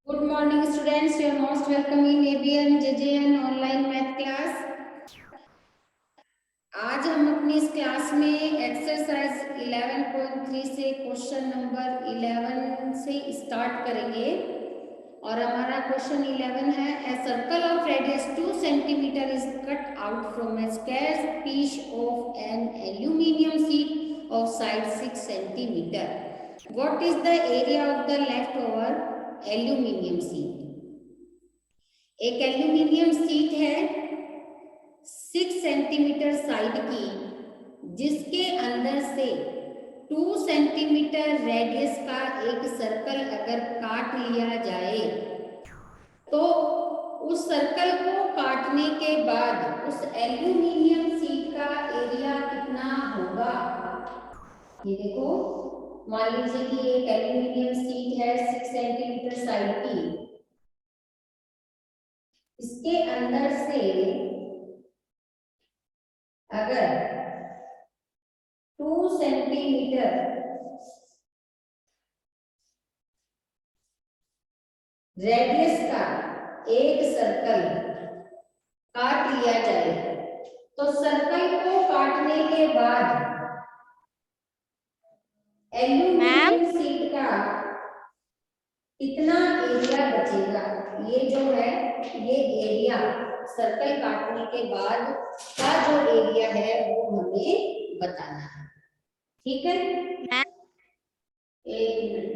Good morning, students. You are most welcome in ABN JJN online math class. आज हम अपनी इस class में एक्सरसाइज 11.3 से क्वेश्चन नंबर 11 से स्टार्ट करेंगे और हमारा क्वेश्चन 11 है a circle of radius 2 centimetre is cut out from a square piece of an aluminium sheet of side 6 centimetre. What is the area of the leftover aluminium sheet? एक aluminium sheet है 6 centimetre side की, जिसके अंदर से 2 centimetre radius का एक circle अगर काट लिया जाए तो उस सर्कल को काटने के बाद उस एल्यूमिनियम शीट का एरिया कितना होगा? ये देखो, मान लीजिए कि एक एल्यूमिनियम शीट है 6 सेंटीमीटर साइड की, इसके अंदर से अगर 2 सेंटीमीटर रेडियस का एक सर्कल काट लिया जाए तो सर्कल को काटने के बाद एल्यूमिनियम शीट का कितना एरिया बचेगा? ये जो है, ये एरिया सर्कल काटने के बाद का जो एरिया है वो हमें बताना है. ठीक है, एक मिनट.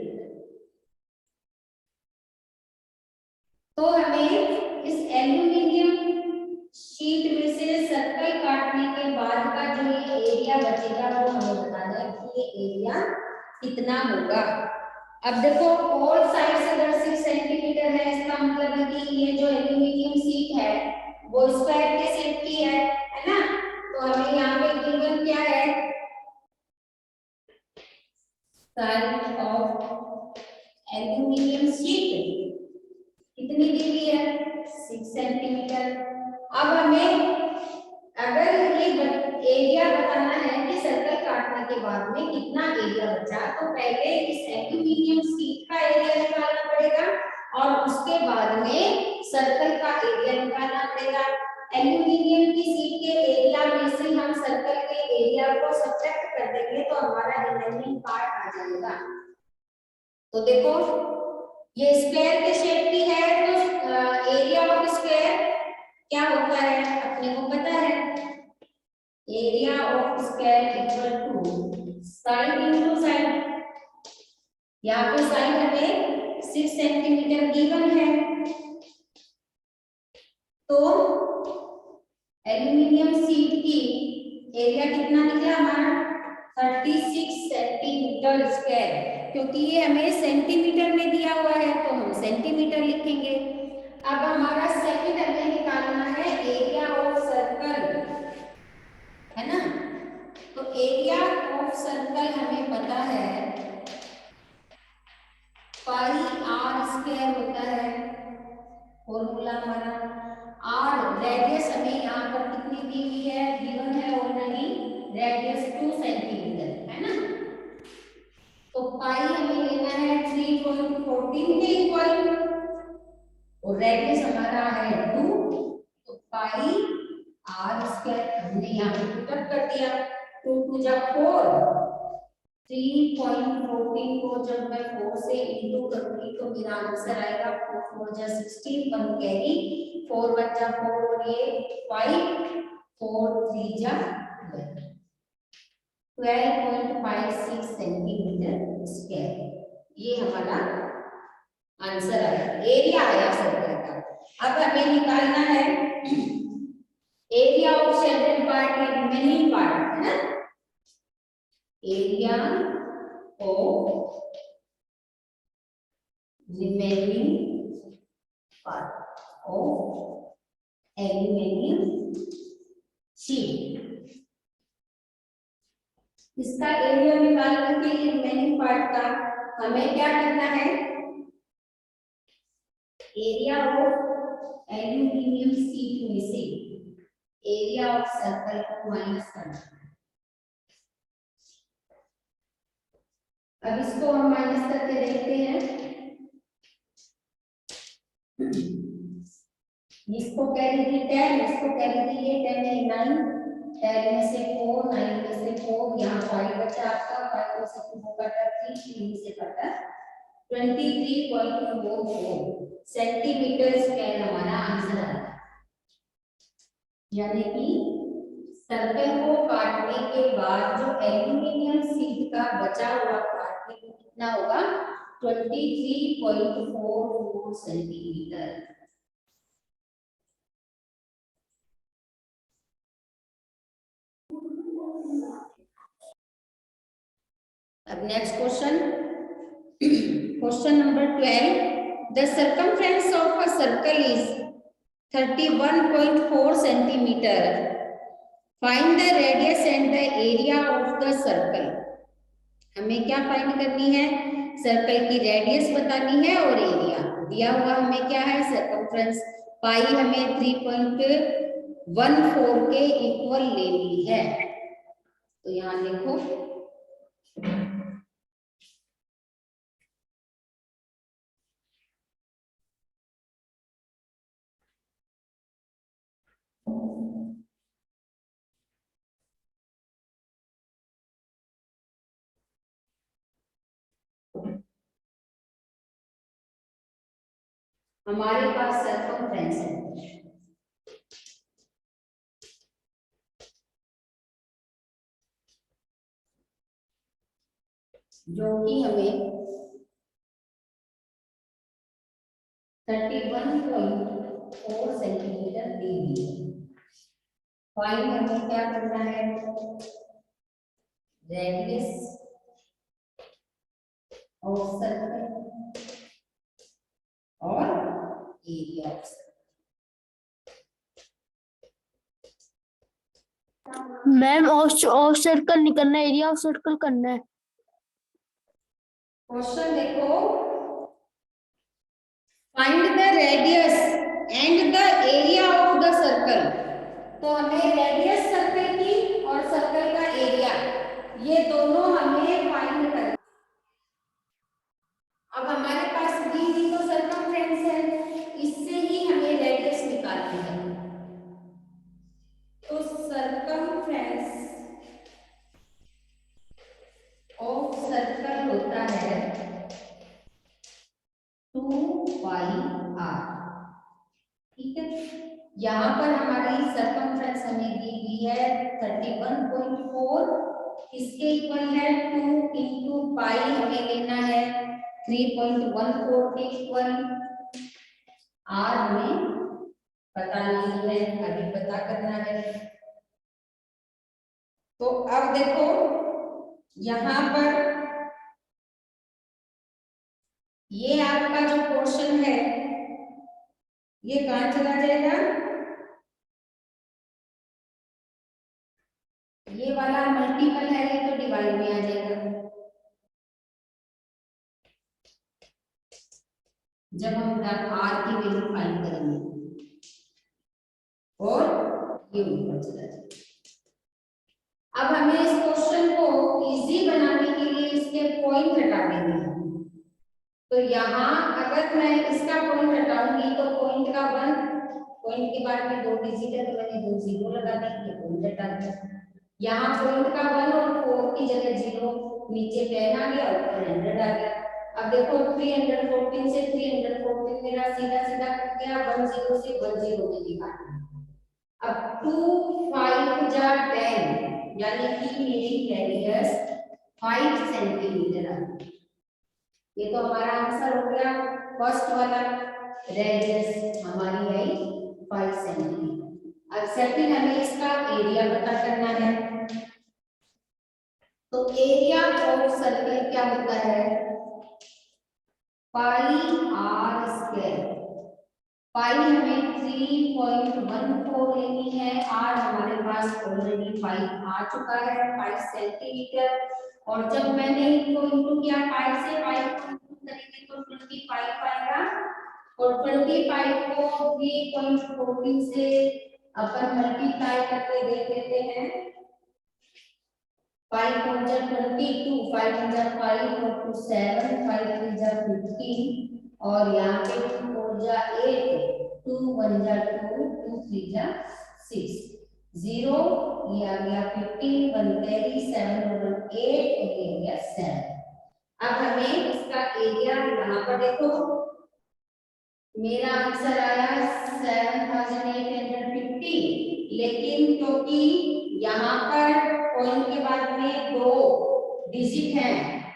तो हमें इस एल्यूमिनियम शीट में से सर्कल काटने के बाद का जो ये एरिया बचेगा वो हमें बताना है कि ये एरिया कितना होगा. अब देखो, ऑल साइड्स अगर 6 सेंटीमीटर है, इसका मतलब है कि ये जो एल्यूमिनियम शीट है वो स्क्वायर के शेप की है ना? तो हमें यहाँ पे गिवन क्या है? साइड ऑफ एल्यूमिनियम शीट कितनी दी हुई है? 6 सेंटीमीटर. अब हमें अगर ये एरिया बताना है कि सर्कल काटने के बाद में कितना एरिया बचा, तो पहले इस एल्यूमिनियम शीट का एरिया निकालना पड़ेगा और उसके बाद में सर्कल का एरिया निकालना पड़ेगा. एल्यूमिनियम की शीट के एरिया में से हम सर्कल के एरिया को सब्ट्रैक्ट कर देंगे तो हमारा रिमेनिंग पार्ट आ जाएगा. तो देखो, ये स्क्वायर के शेप की है तो एरिया ऑफ स्क्वायर क्या होता है अपने को पता है. Area of square equal to side into side. यहाँ पे साइड हमें 6 सेंटीमीटर गिवन है, तो एल्यूमिनियम शीट की एरिया कितना निकला हमारा? 36 सेंटीमीटर स्क्वायर. क्योंकि ये हमें सेंटीमीटर में दिया हुआ है तो हम सेंटीमीटर लिखेंगे. अब हमारा सेकंड हमें निकालना है एरिया ऑफ सर्कल, है ना? तो एरिया ऑफ सर्कल हमें पता है पाई आर स्क्वायर होता है फॉर्मूला हमारा. आर रेडियस हमें यहाँ पर कितनी दी हुई है? गिवन है ऑलरेडी, रेडियस 2 सेंटीमीटर, है ना? तो पाई हमें लेना है 3.14 के इक्वल और रेडियस हमारा है 2, तो पाई आर स्क्वायर हमने यहाँ पे पुटअप कर दिया. 2 टू जा 4, 3.14 को जब मैं 4 से इंटू करूंगी तो मेरा आंसर आएगा 4 4 जा 16, 1 कैरी, 4 1 जा 4 और ये 5, 4 3 जा 12.56 सेंटीमीटर स्क्वायर. ये हमारा आंसर आया, एरिया आया सर्कल का. अब हमें निकालना है एरिया ऑफ शेडेड पार्ट या रिमेनिंग पार्ट, है ना? Area of remaining part of aluminium sheet. इसका एरिया निकालने के लिए रिमेनिंग पार्ट का हमें क्या करना है? एरिया ऑफ एल्यूमिनियम शीट में से एरिया ऑफ सर्कल को माइनस करना है. अब इसको हम माइनस करके देखते हैं. इसको कैरी थी 10, इसको कैरी थी ये 10 है 9, 10 में से 4, 9 में से 4, यहाँ 5 बचा आपका, 5 में से 2 कटा 3, 3 से कटा 23.44 सेंटीमीटर स्क्वायर हमारा आंसर आता है। यानी कि सर्कल को काटने के बाद जो एल्यूमिनियम शीट का बचा हुआ पार्ट है वो कितना होगा 23.44 सेंटीमीटर। अब next question, question number 12, the circumference of a circle is 31.4 centimetre, find the radius and the area of the circle. हमें क्या फाइंड करनी है, सर्कल की रेडियस बतानी है और एरिया दिया हुआ हमें क्या है सर्कमफ्रेंस, पाई हमें 3.14 के इक्वल लेनी है। तो यहाँ देखो हमारे पास सर्कमफ्रेंस है जो कि हमें 31.4 सेंटीमीटर दी गई है। फाइंड हमें क्या करना है, रेडियस ऑफ सर्कल और area of circle. Ma'am of circle नहीं करना, एरिया ऑफ सर्कल करना है। क्वेश्चन देखो, find the radius and the area of the circle. तो हमें रेडियस सर्कल की और सर्कल का एरिया ये दोनों हमें फाइंड करना। अब हमारे पास दी हुई तो सर्कमफ्रेंस है, इससे ही हमें रेडियस निकालनी है। तो सर्कमफ्रेंस ऑफ सर्कल होता है 2πr, ठीक है। यहाँ पर हमारी सर्कमफ्रेंस हमें दी हुई है 31.4, इसके इक्वल है 2 इंटू पाई हमें लेना है 3.14 के इक्वल, आर हमें पता नहीं है, अभी पता करना है। तो अब देखो यहाँ पर ये आपका जो पोर्शन है ये कहाँ चला जाएगा, ये वाला मल्टीपल है ये तो डिवाइड में आ जाएगा। जब हम आर की वैल्यू फाइंड करेंगे और ये ऊपर चला जाएगा। अब हमें इस क्वेश्चन को इजी बनाने के लिए इसके पॉइंट हटा देंगे। तो यहाँ अगर मैं इसका पॉइंट हटाऊंगी तो पॉइंट का 1, पॉइंट के बाद में 2 डिजिट है तो मैंने 2 जीरो लगा दी, ये पॉइंट हटा दिया। यहाँ पॉइंट का 1 और 4 की जगह 0, नीचे 10 आ गया ऊपर 100 आ गया। अब देखो 314 से 314 मेरा सीधा सीधा कट गया, 10 से 10 में काटा। अब 2 5 जा 10 यानी कि मेरी रेडियस 5 सेंटीमीटर आ गई। ये तो हमारा आंसर हो गया फर्स्ट वाला, रेडियस हमारी आई 5 सेंटीमीटर। अब सेकंड हमें इसका एरिया पता करना है। तो एरिया ऑफ सर्कल क्या होता है, पाई आर स्क्वायर। पाई हमें 3.14 लेनी है, आर हमारे पास ऑलरेडी 5 आ चुका है 5 सेंटीमीटर। और जब मैंने इसको इंटू किया 5 से 5 को इंटू करेंगे तो 25 आएगा, और 25 को 3.14 से अपन मल्टीप्लाई करके देख लेते हैं। 5 22, 5 5 4 2 7, 5 3 15 और यहाँ पे 2 4 जा 8, 2 1 जा 2, 2 3 जा 6, 0 ये आ गया 15, 1 कैरी, 7 और 1 8 और ये आ गया 7। अब हमें इसका एरिया यहाँ पर देखो, मेरा आंसर आया 7850, लेकिन क्योंकि यहाँ पर पॉइंट के बाद में 2 डिजिट है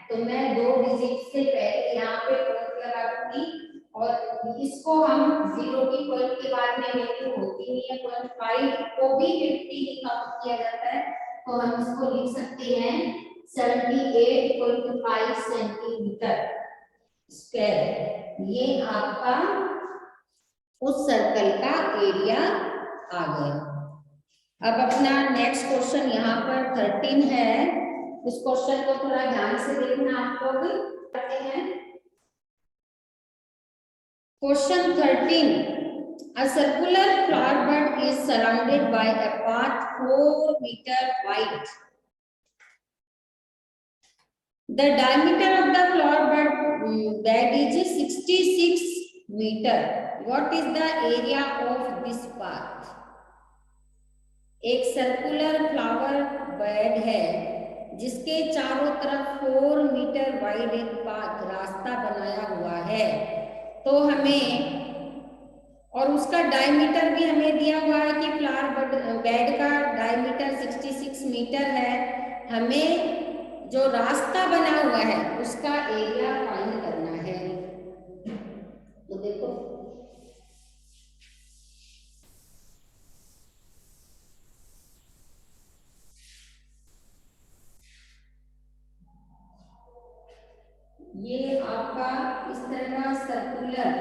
तो मैं 2 डिजिट से पहले यहाँ पे पॉइंट लगा दूंगी और इसको हम 0 की पॉइंट के बाद में वैल्यू होती नहीं है, 0.5 को भी 50 ही काउंट किया जाता है, तो हम इसको लिख सकते हैं 78.5 सेंटीमीटर स्क्वायर। ये आपका उस सर्कल का एरिया आ गया। अब अपना नेक्स्ट क्वेश्चन यहाँ पर 13 है, उस क्वेश्चन को थोड़ा ध्यान से देखना आप लोग। करते हैं question 13। A circular flower bed is surrounded by a path 4 meter wide. The diameter of the flower bed is 66 meter. What is the area of this path? एक सर्कुलर फ्लावर बेड है जिसके चारों तरफ 4 मीटर वाइड एक path रास्ता बनाया हुआ है, तो हमें और उसका डायमीटर भी हमें दिया हुआ है कि फ्लावर बेड का डायमीटर 66 मीटर है। हमें जो रास्ता बना हुआ है उसका एरिया फाइंड करना है। तो देखो ये आपका इस तरह का सर्कुलर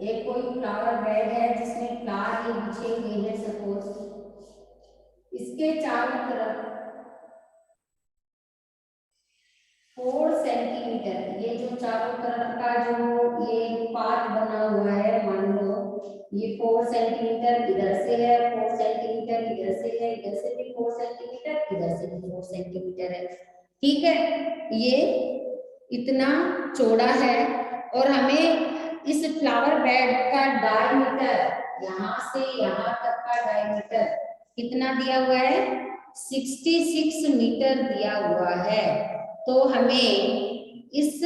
एक कोई फ्लावर बेड है जिसमें फ्लावर ये बिछे हुए हैं सपोज, इसके चारों तरफ 4 सेंटीमीटर, ये जो चारों तरफ का जो ये पाथ बना हुआ है, मान लो ये 4 सेंटीमीटर इधर से है, 4 सेंटीमीटर इधर से है, इधर से भी 4 सेंटीमीटर, इधर से भी 4 सेंटीमीटर है, ठीक है। ये इतना चौड़ा है और हमें इस फ्लावर बेड का डायमीटर यहाँ से यहाँ तक का डायमीटर कितना दिया हुआ है, 66 मीटर दिया हुआ है। तो हमें इस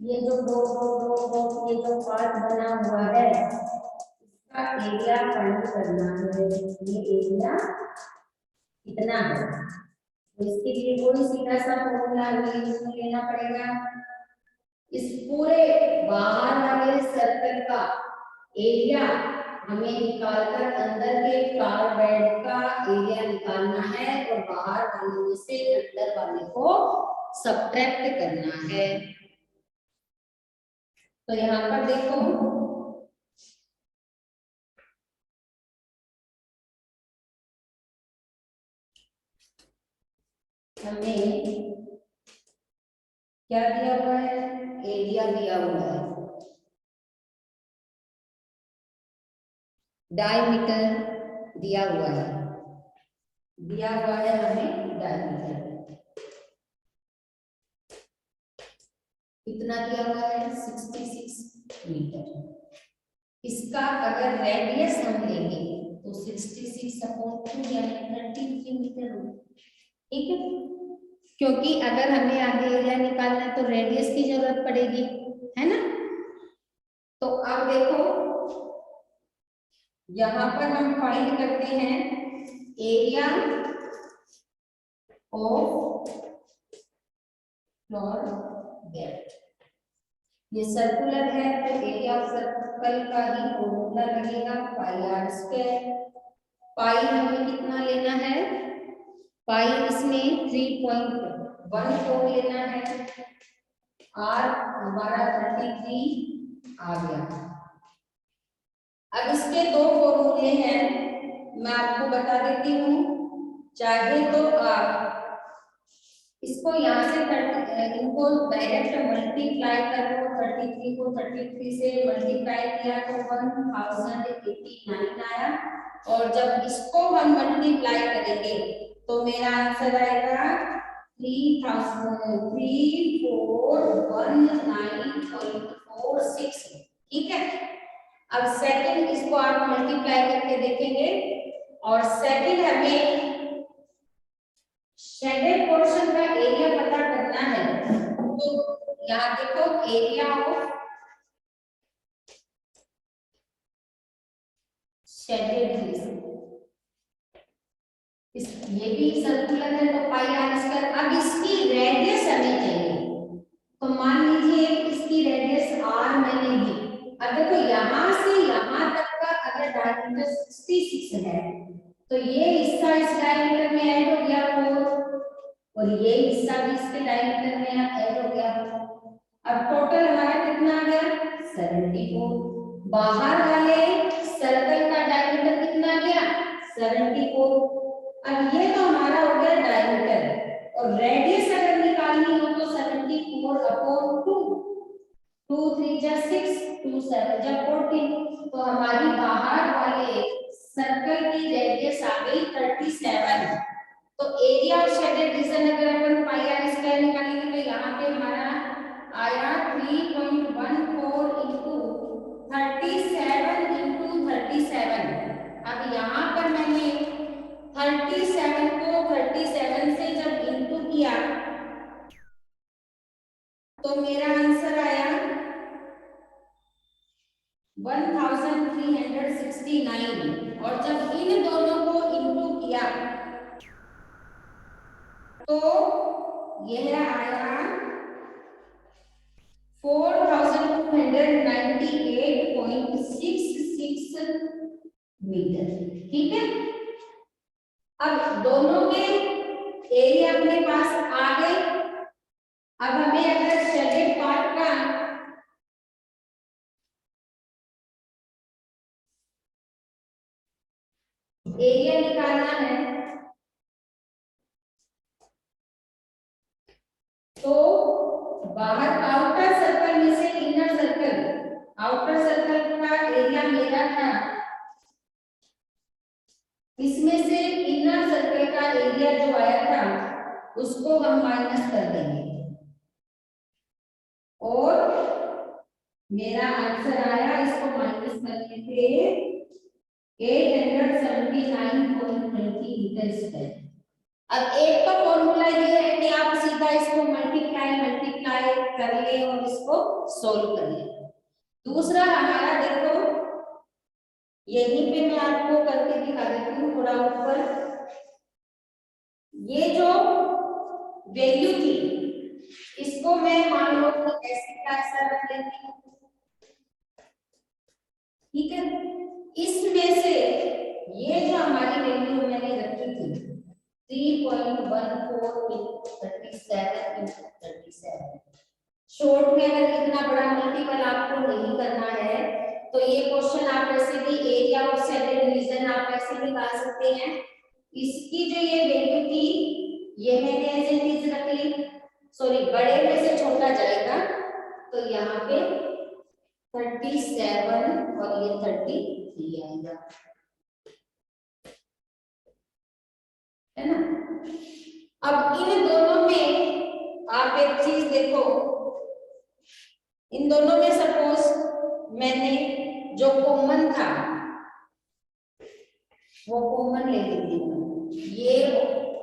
ये जो ये जो पार्ट बना हुआ है इसका एरिया फाइंड करना है। ये एरिया कितना है, तो इसके लिए कोई सीधा सा फॉर्मूला हमें लेना पड़ेगा। इस पूरे बाहर वाले सर्कल का एरिया हमें निकालकर अंदर के फ्लावर बेड का एरिया निकालना है और बाहर वाले में से अंदर वाले को सब्ट्रैक्ट करना है। तो यहाँ पर देखो हमें क्या दिया हुआ है, एरिया दिया हुआ है, डायमीटर दिया हुआ है, हमें डायमीटर कितना दिया हुआ है, 66 मीटर। इसका अगर रेडियस हम लेंगे तो 66/2 यानी 33 मीटर होगा, ठीक है। क्योंकि अगर हमें आगे एरिया निकालना है तो रेडियस की जरूरत पड़ेगी, है ना। तो अब देखो यहाँ पर हम फाइंड करते हैं एरिया ऑफ फ्लोर बेड। ये सर्कुलर है तो एरिया ऑफ सर्कल का ही फॉर्मूला लगेगा πr²। पाई हमें कितना लेना है, पाई इसमें 3.14 लेना है, r हमारा 33 आ गया। अब इसके 2 फॉर्मूले हैं, मैं आपको बता देती हूँ। चाहे तो आप इसको यहाँ से इनको डायरेक्ट मल्टीप्लाई करो, 33 को 33 से मल्टीप्लाई किया तो 1089 आया, और जब इसको हम मल्टीप्लाई करेंगे तो मेरा आंसर आएगा 3419 और मल्टीप्लाई करके देखेंगे। और सेकंड हमें शेडेड पोर्शन का एरिया पता करना है। तो यहाँ देखो एरिया ऑफ शेडेड रीजन, ये भी सर्कुलर है तो पाई आर स्क्वायर। अब इसकी रेडियस हमें चाहिए, तो मान लीजिए इसकी रेडियस आर मैंने दी। अब देखो यहाँ से यहाँ तक का अगर डायमीटर 66 है तो ये हिस्सा इस डायमीटर में ऐड हो गया 4 और ये हिस्सा भी इसके डायमीटर में ऐड हो गया। अब टोटल हमारा कितना आ गया 74। बाहर वाले सर्कल का डायमीटर कितना आ गया 74। अब ये तो हमारा हो गया डायमीटर और रेडियस अगर निकालनी हो तो 74 अपॉन 2, 2 3 जा 6, 2 7 जा 14। तो हमारी बाहर वाले सर्कल की रेडियस आ गई 37। तो एरिया ऑफ शेडेड रीजन अगर अपन पाई आर स्क्वायर निकालेंगे तो यहाँ पे हमारा आया 3.14 इंटू 37 इंटू 37। अब यहाँ पर मैंने 37 को 37 से जब इंटू किया तो मेरा आंसर आया 1369। और जब इन दोनों को इंटू किया तो यह आया 4298.66 मीटर। ठीक है, अब दोनों के एरिया अपने पास आ गए। अब हमें अगर शेडेड पार्ट का एरिया निकालना है तो बाहर आउटर सर्कल में से इनर सर्कल, आउटर सर्कल का एरिया मेरा था, इसमें से इनर सर्कल का एरिया जो आया था उसको हम माइनस कर देंगे और मेरा आंसर आया, इसको माइनस करने से 879.20 मीटर स्क्वायर। अब एक तो फॉर्मूला ये है कि आप सीधा इसको मल्टीप्लाई कर ले और इसको सोल्व कर ले। दूसरा हमारा देखो, यहीं पे मैं आपको करके दिखा देती हूँ थोड़ा ऊपर। ये जो वैल्यू थी इसको मैं मान लो कि ऐसे का ऐसा रख लेती हूँ। ठीक है, इसमें से ये जो हमारी वैल्यू मैंने रखी थी 3.14 शॉर्ट में अगर इतना बड़ा मल्टीपल आपको नहीं करना है तो ये क्वेश्चन आप ऐसे भी एरिया ऑफ शेडेड रीजन आप ऐसे निकाल सकते हैं। इसकी जो ये वैल्यू थी ये मैंने ऐसे चीज रख ली, सॉरी बड़े में से छोटा जाएगा तो यहाँ पे 37 और ये 33 आएगा, है ना। अब इन दोनों में आप एक चीज देखो, इन दोनों में सपोज मैंने जो कॉमन था वो कॉमन ले लेती हूँ। ये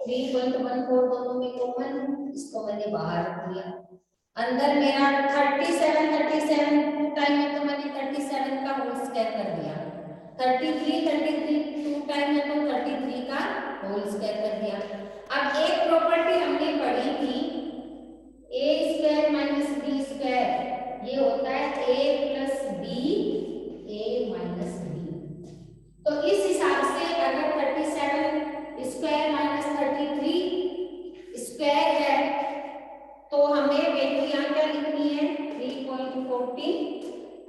3.14 दोनों में कॉमन, इसको मैंने बाहर रख दिया। अंदर मेरा 37 टू टाइम है तो मैंने 37 का होल स्क्वायर कर दिया। 33 टू टाइम है तो 33 का होल स्क्वायर कर दिया। अब एक प्रॉपर्टी हमने पढ़ी थी a square minus b square, ये होता है a plus b a minus b. तो इस हिसाब से अगर 37 स्क्वायर माइनस 33 स्क्वायर है तो हमें वैल्यू यहाँ क्या लिखनी है 3.14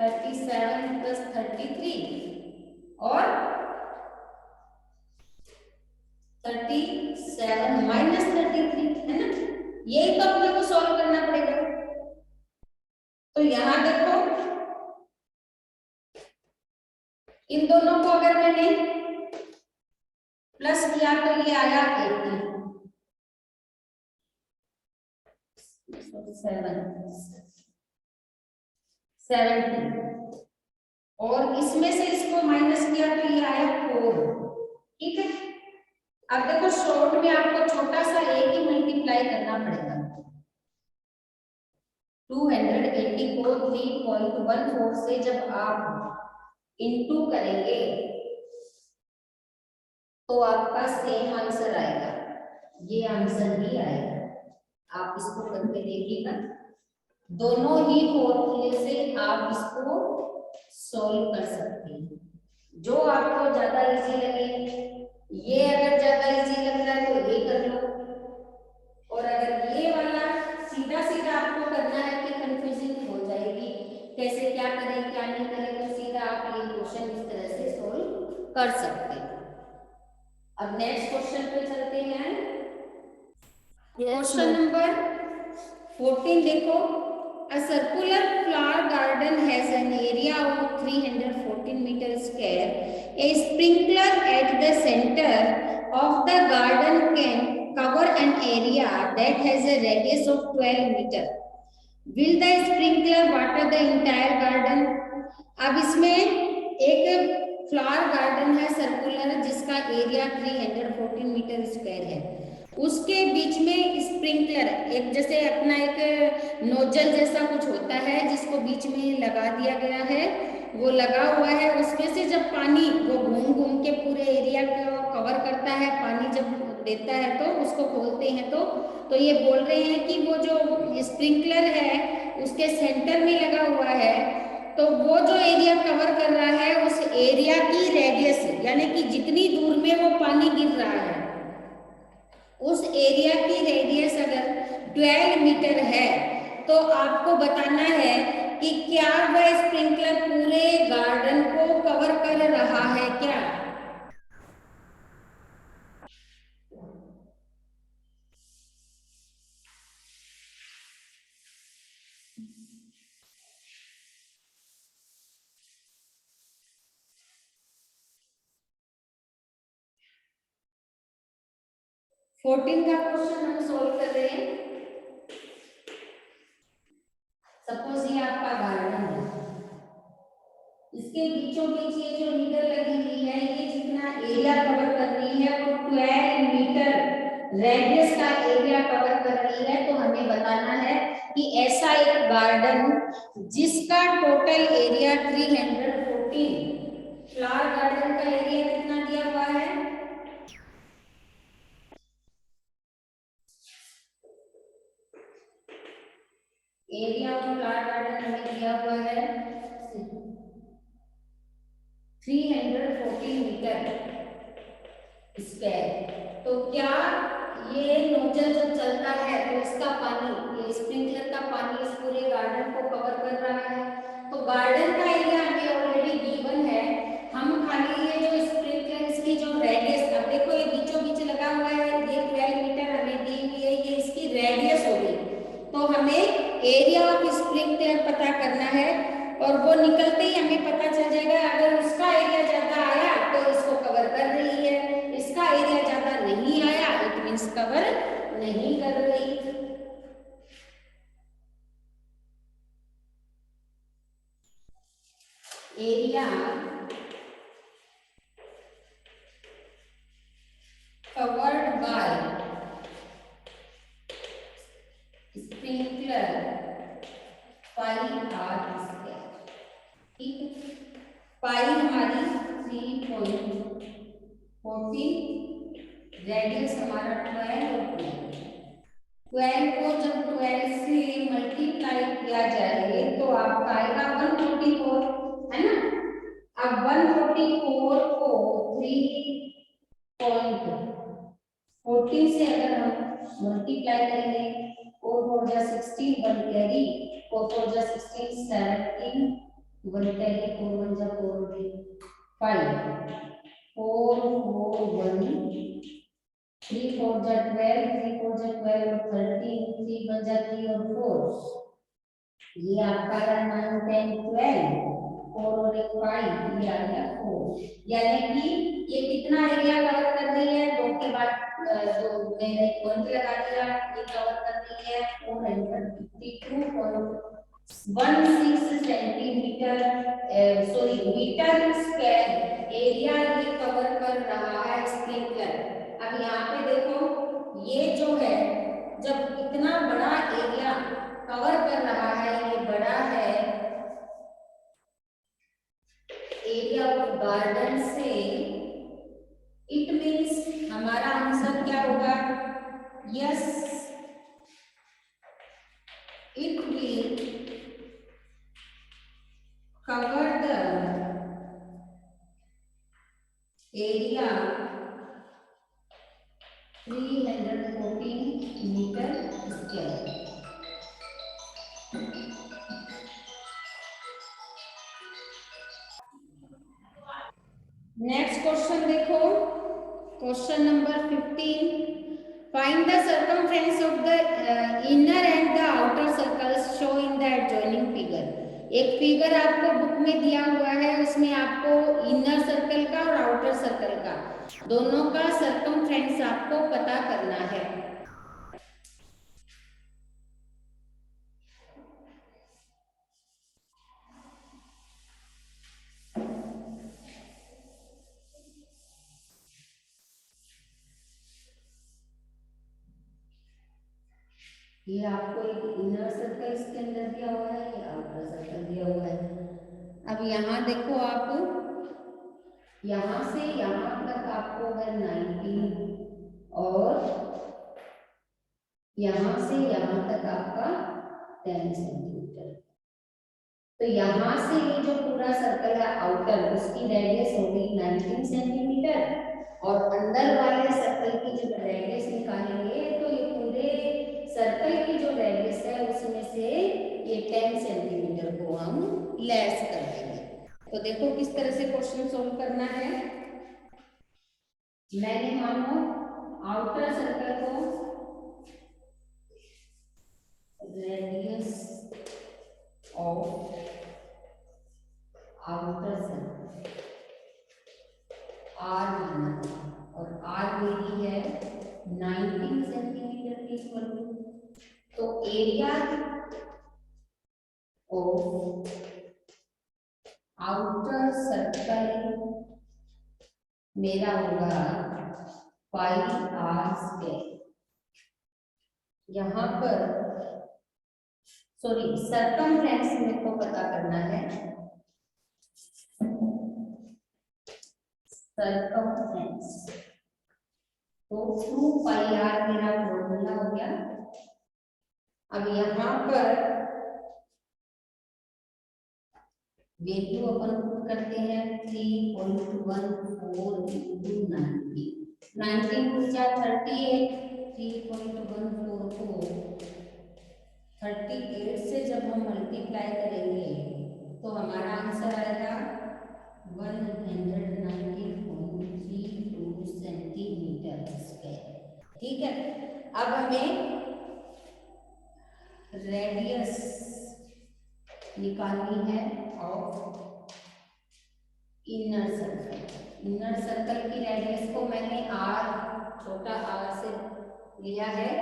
37 प्लस 33 और 37 माइनस 33, है ना। यही तो अपने को सॉल्व करना पड़ेगा। तो यहाँ देखो इन दोनों को अगर मैंने प्लस किया तो ये आया 80, 70 और इसमें से इसको माइनस किया तो ये आया 4। ठीक है, अब देखो शॉर्ट में आपको छोटा सा एक ही मल्टीप्लाई करना पड़ेगा। 284 से जब आप इनटू करेंगे तो आपका सेम आंसर आएगा, ये आंसर ही आएगा। आप इसको करके देखिएगा, दोनों ही फॉर्मूले से आप इसको सॉल्व कर सकते हैं, जो आपको ज्यादा इजी लगे। ये अगर ज्यादा इजी लग रहा है तो ये कर लो, और अगर ये वाला सीधा सीधा आपको करना है कि कंफ्यूजन हो जाएगी, कैसे क्या करें क्या नहीं करें, तो सीधा आप ये क्वेश्चन इस तरह से सॉल्व कर सकते हैं। अब नेक्स्ट क्वेश्चन पे चलते हैं। क्वेश्चन नंबर 14 देखो, a circular flower garden has an area of 314 meter square. A sprinkler at the center of the garden can cover an area that has a radius of 12 meter. Will the sprinkler water the entire garden? अब इसमें एक flower garden है circular, जिसका area 314 metre square है। उसके बीच में sprinkler, एक जैसे अपना एक नोजल जैसा कुछ होता है जिसको बीच में लगा दिया गया है, वो लगा हुआ है। उसमें से जब पानी वो घूम घूम के पूरे एरिया को कवर करता है, पानी जब देता है तो उसको खोलते हैं तो ये बोल रहे हैं कि वो जो स्प्रिंकलर है उसके सेंटर में लगा हुआ है, तो वो जो एरिया कवर कर रहा है उस एरिया की रेडियस, यानी कि जितनी दूर में वो पानी गिर रहा है उस एरिया की रेडियस अगर 12 मीटर है, तो आपको बताना है कि क्या वह स्प्रिंकलर पूरे गार्डन को कवर कर रहा है क्या। फोर्टीन का क्वेश्चन हम सोल्व कर रहे हैं। सपोज ये आपका गार्डन है, इसके बीचों बीच ये जो नीडल लगी हुई है, ये जितना एरिया कवर कर रही है वो 12 मीटर रेडियस का एरिया कवर कर रही है। तो हमें बताना है कि ऐसा एक गार्डन जिसका टोटल एरिया 314, फ्लावर गार्डन का एरिया कितना दिया हुआ है, एरिया ऑफ फ्लावर गार्डन हमें दिया हुआ है 314 मीटर स्क्वायर। तो क्या ये नोजल जब चलता है तो इसका पानी, ये स्प्रिंकलर का पानी इस पूरे गार्डन को कवर कर रहा है। तो गार्डन का एरिया हमें ऑलरेडी गिवन है, हम खाली ये जो स्प्रिंकलर इसकी जो रेडियस, अब देखो ये बीचों बीच लगा हुआ है, ये 12 मीटर हमें दी हुई है, ये इसकी रेडियस होगी। तो हमें एरिया ऑफ स्प्रिंकलर पता करना है, और वो निकलते ही हमें पता चल जाएगा अगर उसका एरिया ज्यादा आया तो इसको कवर कर रही है, इसका एरिया ज्यादा नहीं आया इट मींस कवर नहीं कर रही। Area covered by sprinkler pi r square. ठीक है, पाई हमारी 3.14, रेडियस हमारा 12 और 12 को जब 12 से मल्टीप्लाई किया जाए तो आपका आएगा 144, है ना। अब 144 को 3.14 से अगर हम मल्टीप्लाई करेंगे, 4 4 जा 16, 1 कैरी, 4 4 जा 16, 17, 1 कैरी, 4 1 जा 4 5, 4 4 1, 3 4 जा 12, 3 4 जा 12 और 13, 3 1 जा 3 और 4, ये आपका 9 10 12, 4 और 1 5, ये आ गया 4। यानी कि ये कितना एरिया कवर कर रही है, 2 के बाद जो मैंने पॉइंट लगा दिया, ये कवर कर रही है 452.6 16 सेंटीमीटर मीटर स्क्वायर एरिया ये कवर कर रहा है स्प्रिंकलर। अब यहाँ पे देखो ये जो है जब इतना बड़ा एरिया कवर कर रहा है, ये बड़ा है एरिया ऑफ गार्डन से, इट मीन्स हमारा आंसर क्या होगा? Yes, it will cover the area 314 meter square। Next question देखो, question number 15। Find the circumference of the inner and the outer circles show in the adjoining figure. एक figure आपको book में दिया हुआ है, उसमें आपको इनर सर्कल का और आउटर सर्कल का दोनों का सर्कमफ्रेंस आपको पता करना है। ये आपको एक इनर सर्कल इसके अंदर दिया हुआ है, ये आउटर सर्कल दिया हुआ है। अब यहाँ देखो आप, यहाँ से यहाँ तक आपको है 19 और यहाँ से यहाँ तक आपका 10 सेंटीमीटर। तो यहाँ से ये जो पूरा सर्कल है आउटर, उसकी रेडियस होगी 19 सेंटीमीटर और अंदर वाले सर्कल की जब रेडियस निकालेंगे तो ये पूरे सर्कल की जो रेडियस है उसमें से ये 10 सेंटीमीटर को हम लेस कर देंगे। तो देखो किस तरह से क्वेश्चन सोल्व करना है। मैंने मानो आउटर सर्कल को radius of outer circle r माना और आर मेरी है 19 सेंटीमीटर के इक्वल। तो एरिया ऑफ आउटर सर्कल मेरा होगा पाई आर स्क्वायर। यहाँ पर सॉरी सर्कमफ्रेंस मेरे को पता करना है, सर्कमफ्रेंस तो 2 पाई आर मेरा फॉर्मूला हो गया। अब यहाँ पर वैल्यू अपन पुट करते हैं 3.14 into 90। 19 को 38, 3.14 को 38 से जब हम मल्टीप्लाई करेंगे तो हमारा आंसर आएगा 190.32 सेंटीमीटर स्क्वायर। ठीक है, अब हमें रेडियस निकालनी है of inner circle. Inner circle की रेडियस को मैंने आर, छोटा आर से लिया है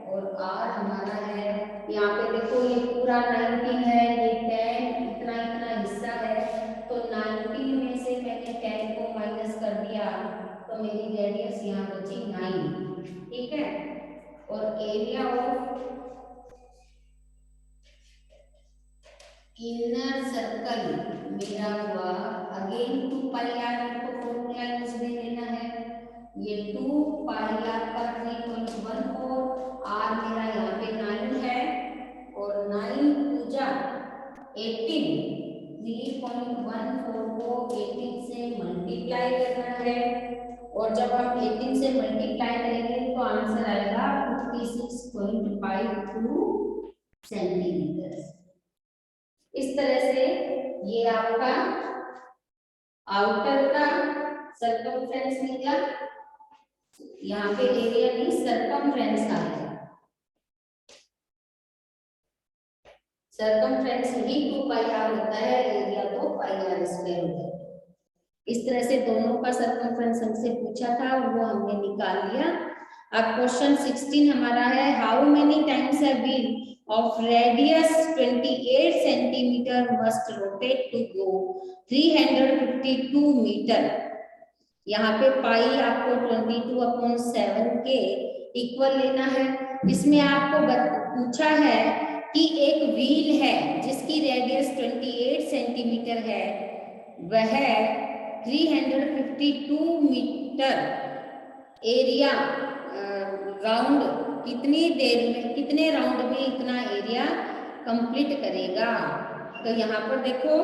और आर हमारा है, यहाँ पे देखो ये पूरा 19 है, ये 10 इतना इतना हिस्सा है, तो 19 में से मैंने 10 को माइनस कर दिया तो मेरी रेडियस यहाँ बची 9। ठीक है, और एरिया ऑफ इनर सर्कल मेरा हुआ अगेन 2 पाई आर को फॉर्मूला यूज में लेना है। ये 2 पाई आर का 3.14, आर मेरा यहाँ पे 9 है और 9 पूजा 18, 3.14 को 18 से मल्टीप्लाई करना है और जब हम 18 से मल्टीप्लाई करेंगे तो आंसर आएगा 56.52 सेंटीमीटर। इस तरह से ये आपका आउटर का सर्कमफ्रेंस निकला। यहाँ पे एरिया नहीं सर्कमफ्रेंस आ गया, सर्कमफ्रेंस ही 2 पाई आर होता है, एरिया तो पाई आर स्क्वायर होता है। इस तरह से दोनों का सर्कमफ्रेंस हमसे पूछा था और वो हमने निकाल लिया। अब क्वेश्चन 16 हमारा है, how many times have been of radius 28 centimeter must rotate to go 352 meter. यहाँ पे पाई आपको 22/7 के इक्वल लेना है। इसमें आपको पूछा है कि एक व्हील है जिसकी रेडियस 28 सेंटीमीटर है, वह 352 मीटर एरिया राउंड कितनी देर में, कितने राउंड में इतना एरिया कंप्लीट करेगा। तो यहाँ पर देखो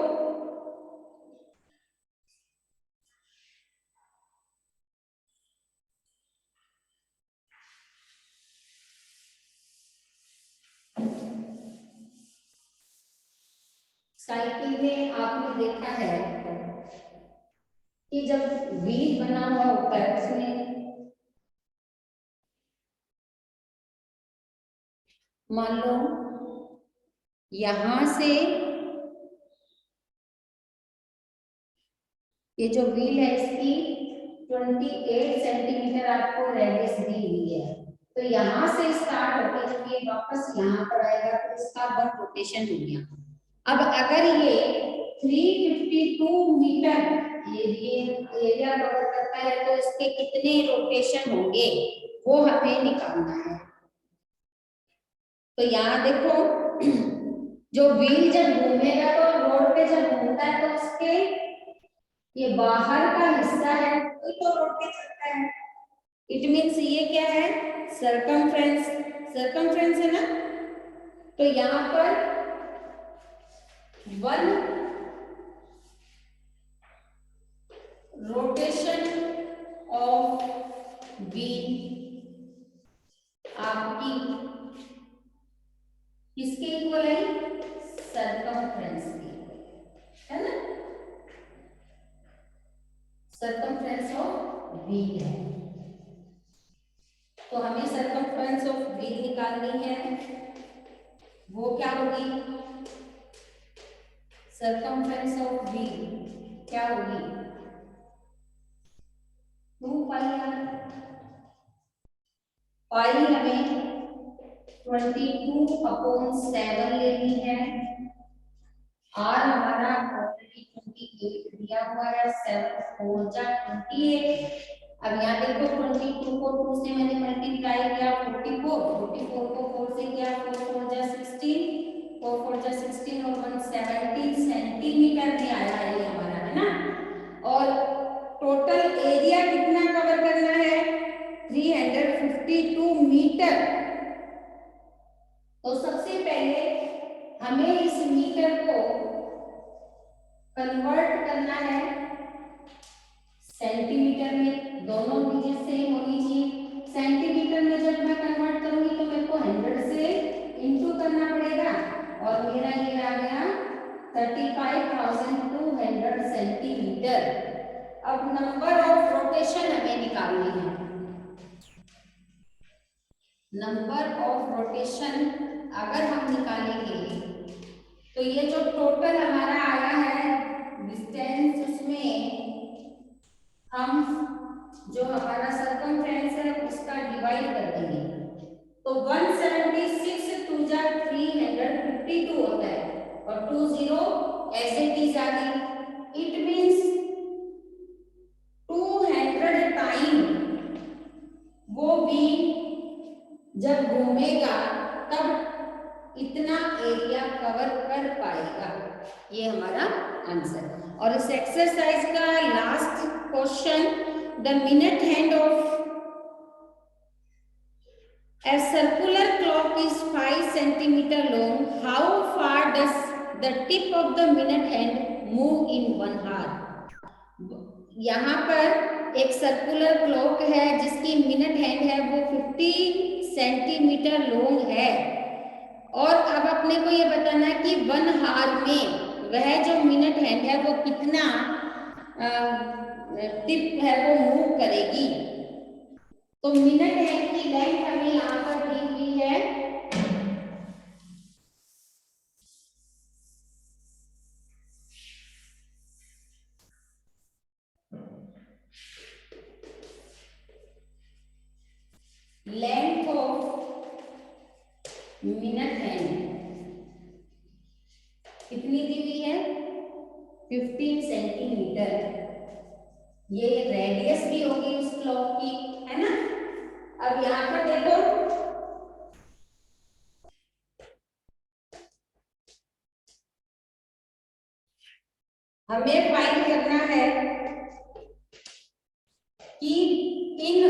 साइकिल में आपने देखा है कि जब व्हील बना हुआ होता है उसमें मान लो यहां से ये जो व्हील है इसकी 28 सेंटीमीटर आपको रेडियस दी हुई है। तो यहाँ से स्टार्ट होकर जब ये वापस यहाँ पर आएगा तो इसका 1 रोटेशन हो गया। अब अगर ये 352 मीटर एरिया कवर करता है तो इसके कितने रोटेशन होंगे वो हमें निकालना है। तो यहाँ देखो जो व्हील जब घूमेगा तो रोड पे जब घूमता है तो उसके ये बाहर का हिस्सा है वो तो रोड पे चलता है। इट मीन्स ये क्या है, सरकमफ्रेंस, सरकमफ्रेंस है ना। तो यहाँ पर 1 रोटेशन ऑफ व्हील आपकी किसके इक्वल है, सरकमफ्रेंस के, है ना, सरकमफ्रेंस ऑफ व्हील है। तो हमें सरकमफ्रेंस ऑफ व्हील निकालनी है, वो क्या होगी, सरकमफ्रेंस ऑफ व्हील क्या होगी 2 पाई। पाई हमें 22/7 लेनी है। आर हमारा ऑलरेडी 28 दिया हुआ है, 7 4 जा 28। अब यहाँ देखो 22 को 2 से मैंने मल्टीप्लाई किया 44, 44 को 4 से किया 4 4 जा 16, 4 4 जा 16 और 170 सेंटीमीटर में आया है हमारा, है ना। और टोटल एरिया कितना कवर करना है 352 मीटर। तो सबसे पहले हमें इस मीटर को कन्वर्ट करना है सेंटीमीटर में, दोनों डिजिट सेम होनी चाहिए। सेंटीमीटर में जब मैं कन्वर्ट करूंगी तो मेरे को 100 से इंटू करना पड़ेगा और मेरा ये आ गया 35,200 सेंटीमीटर। अब नंबर ऑफ रोटेशन हमें निकालनी है। नंबर ऑफ रोटेशन अगर हम निकालेंगे तो ये जो टोटल हमारा आया है डिस्टेंस, उसमें हम जो हमारा सरकमफ्रेंस है उसका डिवाइड कर देंगे तो 176 2 जा 352 होता है और 20 ऐसे ही जाती। इट मींस 200 टाइम वो भी जब घूमेगा तब इतना एरिया कवर कर पाएगा। ये हमारा आंसर। और इस एक्सरसाइज का last question, the minute hand of a circular clock is 5 centimeter long. How far does the tip of the minute hand move in 1 hour? यहाँ पर एक सर्कुलर क्लॉक है जिसकी मिनट हैंड है वो 50 सेंटीमीटर लॉन्ग है और अब अपने को ये बताना है कि 1 हार में वह जो मिनट हैंड है वो कितना टिप है वो मूव करेगी। तो मिनट हैंड की लेंथ हमें यहाँ पर दी हुई है लेंथ ऑफ मिनट हैंड कितनी दी हुई है 15 सेंटीमीटर। ये रेडियस भी होगी उस क्लॉक की, है ना। अब यहाँ पर देखो हमें फाइंड करना है कि in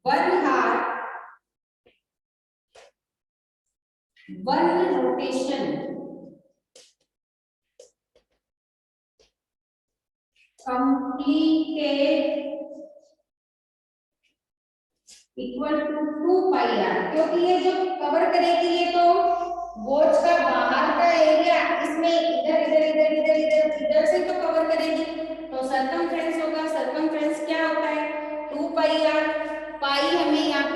1 hour 1 rotation completed equal to 2 pi r, क्योंकि ये जो कवर करेगी ये तो वॉच का